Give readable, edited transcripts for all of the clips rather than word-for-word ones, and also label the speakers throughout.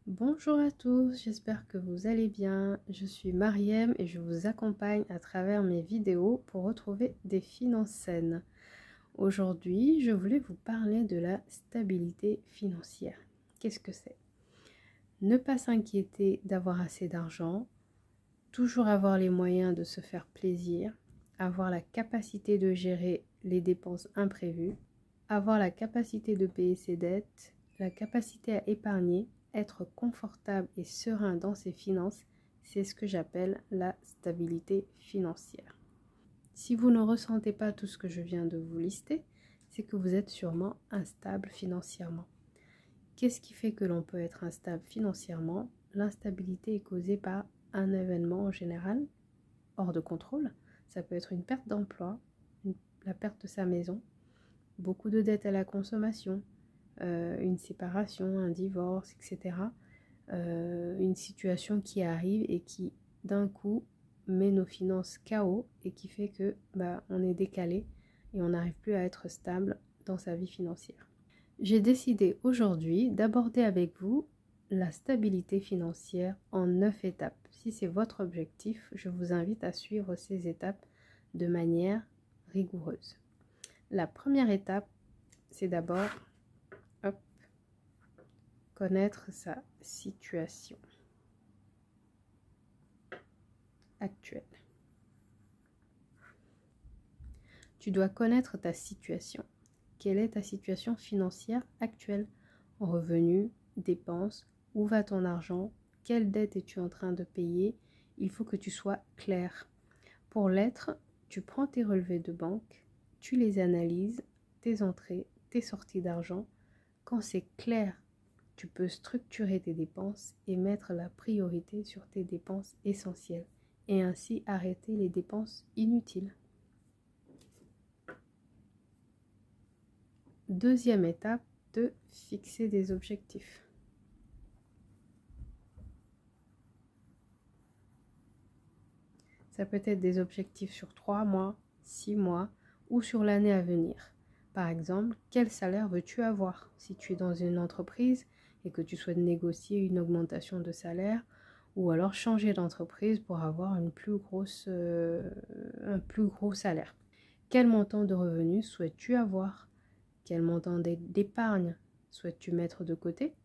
Speaker 1: Bonjour à tous, j'espère que vous allez bien. Je suis Mariem et je vous accompagne à travers mes vidéos pour retrouver des finances saines. Aujourd'hui, je voulais vous parler de la stabilité financière. Qu'est-ce que c'est? Ne pas s'inquiéter d'avoir assez d'argent, toujours avoir les moyens de se faire plaisir, avoir la capacité de gérer les dépenses imprévues, avoir la capacité de payer ses dettes, la capacité à épargner, être confortable et serein dans ses finances, c'est ce que j'appelle la stabilité financière. Si vous ne ressentez pas tout ce que je viens de vous lister, c'est que vous êtes sûrement instable financièrement. Qu'est-ce qui fait que l'on peut être instable financièrement? L'instabilité est causée par un événement en général hors de contrôle. Ça peut être une perte d'emploi, la perte de sa maison, beaucoup de dettes à la consommation, une séparation, un divorce, etc. Une situation qui arrive et qui d'un coup met nos finances KO et qui fait que on est décalé et on n'arrive plus à être stable dans sa vie financière. J'ai décidé aujourd'hui d'aborder avec vous la stabilité financière en 9 étapes. Si c'est votre objectif, je vous invite à suivre ces étapes de manière rigoureuse. La première étape, c'est d'abord connaître sa situation actuelle. Tu dois connaître ta situation. Quelle est ta situation financière actuelle? Revenus, dépenses, où va ton argent? Quelle dette es-tu en train de payer? Il faut que tu sois clair. Pour l'être, tu prends tes relevés de banque, tu les analyses, tes entrées, tes sorties d'argent. Quand c'est clair, tu peux structurer tes dépenses et mettre la priorité sur tes dépenses essentielles et ainsi arrêter les dépenses inutiles. Deuxième étape, de fixer des objectifs. Ça peut être des objectifs sur 3 mois, 6 mois ou sur l'année à venir. Par exemple, quel salaire veux-tu avoir? Si tu es dans une entreprise et que tu souhaites négocier une augmentation de salaire ou alors changer d'entreprise pour avoir un plus gros salaire. Quel montant de revenus souhaites-tu avoir? Quel montant d'épargne souhaites-tu mettre de côté?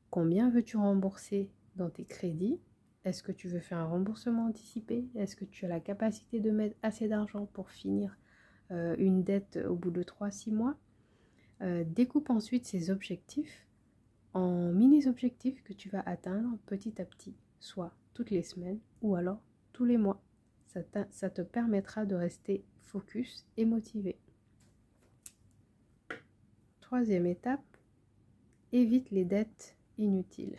Speaker 1: Combien veux-tu rembourser dans tes crédits? Est-ce que tu veux faire un remboursement anticipé? Est-ce que tu as la capacité de mettre assez d'argent pour finir une dette au bout de 3-6 mois? Découpe ensuite ces objectifs en mini-objectifs que tu vas atteindre petit à petit, soit toutes les semaines ou alors tous les mois. Ça te permettra de rester focus et motivé. Troisième étape, évite les dettes inutiles.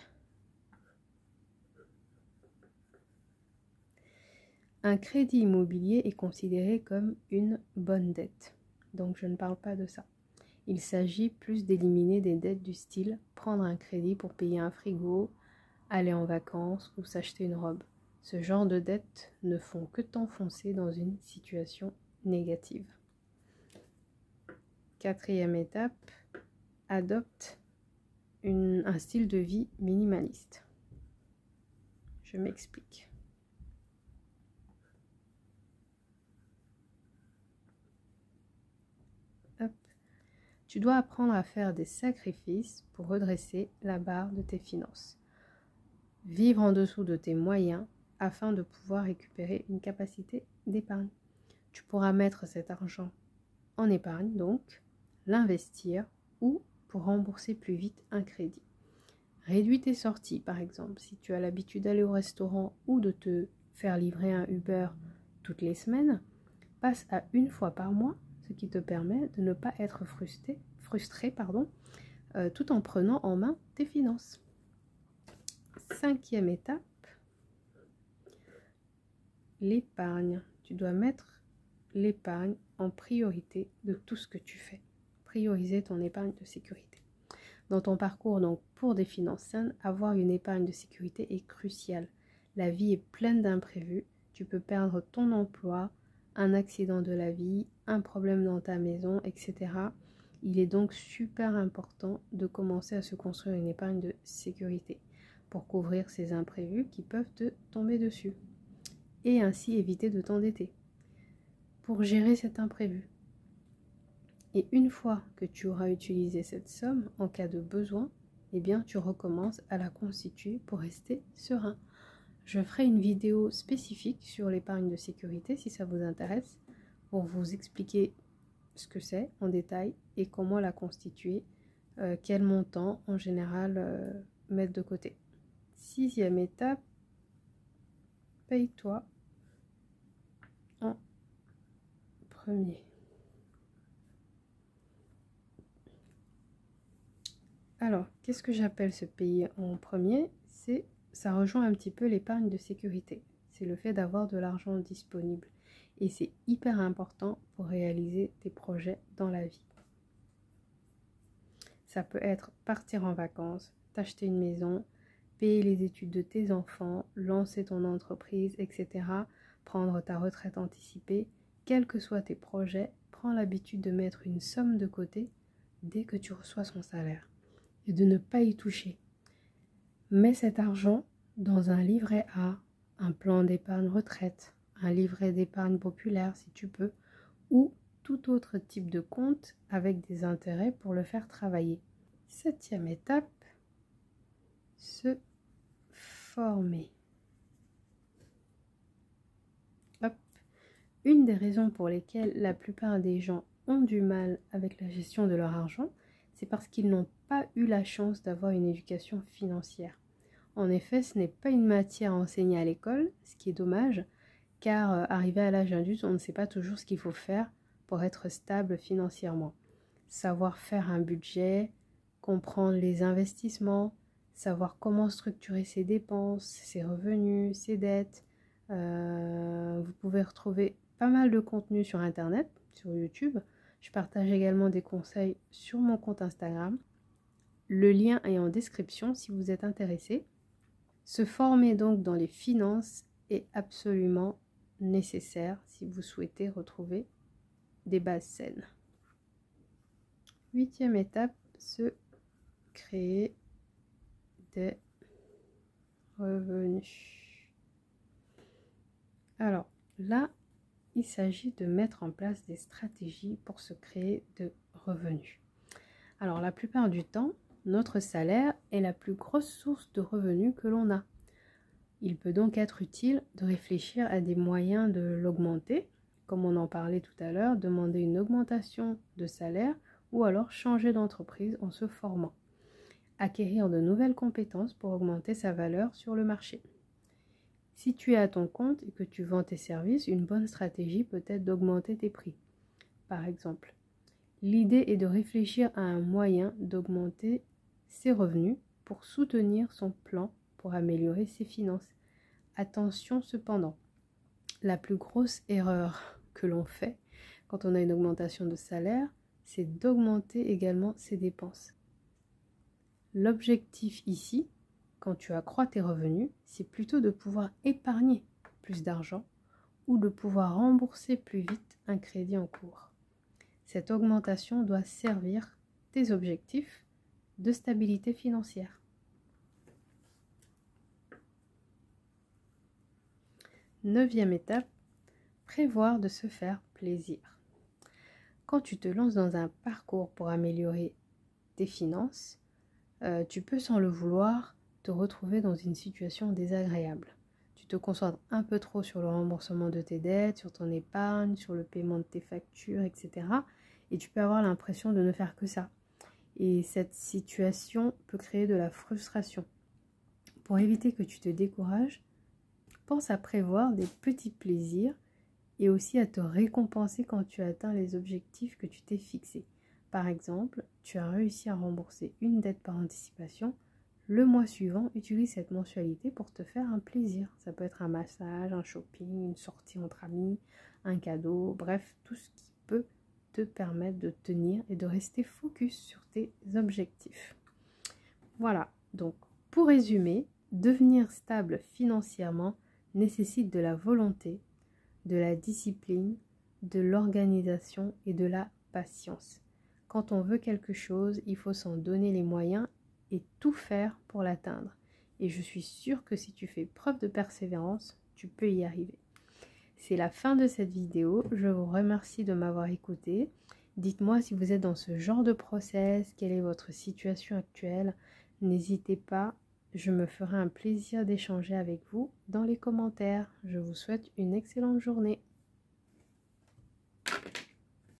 Speaker 1: Un crédit immobilier est considéré comme une bonne dette, donc je ne parle pas de ça. Il s'agit plus d'éliminer des dettes du style prendre un crédit pour payer un frigo, aller en vacances ou s'acheter une robe. Ce genre de dettes ne font que t'enfoncer dans une situation négative. Quatrième étape, adopte un style de vie minimaliste. Je m'explique. Tu dois apprendre à faire des sacrifices pour redresser la barre de tes finances. Vivre en dessous de tes moyens afin de pouvoir récupérer une capacité d'épargne. Tu pourras mettre cet argent en épargne, donc l'investir ou pour rembourser plus vite un crédit. Réduis tes sorties, par exemple. Si tu as l'habitude d'aller au restaurant ou de te faire livrer un Uber toutes les semaines, passe à une fois par mois, ce qui te permet de ne pas être frustré, tout en prenant en main tes finances. Cinquième étape, l'épargne. Tu dois mettre l'épargne en priorité de tout ce que tu fais. Prioriser ton épargne de sécurité. Dans ton parcours, donc pour des finances saines, avoir une épargne de sécurité est crucial. La vie est pleine d'imprévus. Tu peux perdre ton emploi, un accident de la vie, un problème dans ta maison, etc. Il est donc super important de commencer à se construire une épargne de sécurité. pour couvrir ces imprévus qui peuvent te tomber dessus et ainsi éviter de t'endetter pour gérer cet imprévu. Et une fois que tu auras utilisé cette somme en cas de besoin, eh bien tu recommences à la constituer pour rester serein. Je ferai une vidéo spécifique sur l'épargne de sécurité si ça vous intéresse pour vous expliquer ce que c'est en détail et comment la constituer, quel montant en général mettre de côté. 6e étape, paye-toi en premier. Alors, qu'est-ce que j'appelle se payer en premier? Ça rejoint un petit peu l'épargne de sécurité. C'est le fait d'avoir de l'argent disponible. Et c'est hyper important pour réaliser tes projets dans la vie. Ça peut être partir en vacances, t'acheter une maison, payer les études de tes enfants, lancer ton entreprise, etc. Prendre ta retraite anticipée. Quels que soient tes projets, prends l'habitude de mettre une somme de côté dès que tu reçois son salaire et de ne pas y toucher. Mets cet argent dans un livret A, un plan d'épargne retraite, un livret d'épargne populaire si tu peux, ou tout autre type de compte avec des intérêts pour le faire travailler. 7e étape, se former. Hop. Une des raisons pour lesquelles la plupart des gens ont du mal avec la gestion de leur argent, c'est parce qu'ils n'ont pas eu la chance d'avoir une éducation financière. En effet, ce n'est pas une matière enseignée à l'école, ce qui est dommage, car arrivé à l'âge adulte, on ne sait pas toujours ce qu'il faut faire pour être stable financièrement. Savoir faire un budget, comprendre les investissements, savoir comment structurer ses dépenses, ses revenus, ses dettes. Vous pouvez retrouver pas mal de contenu sur Internet, sur YouTube. Je partage également des conseils sur mon compte Instagram. Le lien est en description si vous êtes intéressé. Se former donc dans les finances est absolument nécessaire si vous souhaitez retrouver des bases saines. 8e étape, se créer des revenus. Alors là, il s'agit de mettre en place des stratégies pour se créer de revenus. Alors la plupart du temps, notre salaire est la plus grosse source de revenus que l'on a. Il peut donc être utile de réfléchir à des moyens de l'augmenter, comme on en parlait tout à l'heure, demander une augmentation de salaire ou alors changer d'entreprise en se formant. Acquérir de nouvelles compétences pour augmenter sa valeur sur le marché. Si tu es à ton compte et que tu vends tes services, une bonne stratégie peut être d'augmenter tes prix. Par exemple, l'idée est de réfléchir à un moyen d'augmenter ses revenus pour soutenir son plan pour améliorer ses finances. Attention cependant, la plus grosse erreur que l'on fait quand on a une augmentation de salaire, c'est d'augmenter également ses dépenses. L'objectif ici, quand tu accrois tes revenus, c'est plutôt de pouvoir épargner plus d'argent ou de pouvoir rembourser plus vite un crédit en cours. Cette augmentation doit servir tes objectifs de stabilité financière. 9e étape, prévoir de se faire plaisir. Quand tu te lances dans un parcours pour améliorer tes finances, tu peux sans le vouloir te retrouver dans une situation désagréable. Tu te concentres un peu trop sur le remboursement de tes dettes, sur ton épargne, sur le paiement de tes factures, etc. Et tu peux avoir l'impression de ne faire que ça. Et cette situation peut créer de la frustration. Pour éviter que tu te décourages, pense à prévoir des petits plaisirs et aussi à te récompenser quand tu atteins les objectifs que tu t'es fixés. Par exemple, tu as réussi à rembourser une dette par anticipation. Le mois suivant, utilise cette mensualité pour te faire un plaisir. Ça peut être un massage, un shopping, une sortie entre amis, un cadeau, bref, tout ce qui peut te permettre de tenir et de rester focus sur tes objectifs. Voilà, donc pour résumer, devenir stable financièrement nécessite de la volonté, de la discipline, de l'organisation et de la patience. Quand on veut quelque chose, il faut s'en donner les moyens et tout faire pour l'atteindre. et je suis sûre que si tu fais preuve de persévérance, tu peux y arriver. C'est la fin de cette vidéo. Je vous remercie de m'avoir écouté. Dites-moi si vous êtes dans ce genre de process, quelle est votre situation actuelle. N'hésitez pas, je me ferai un plaisir d'échanger avec vous dans les commentaires. Je vous souhaite une excellente journée.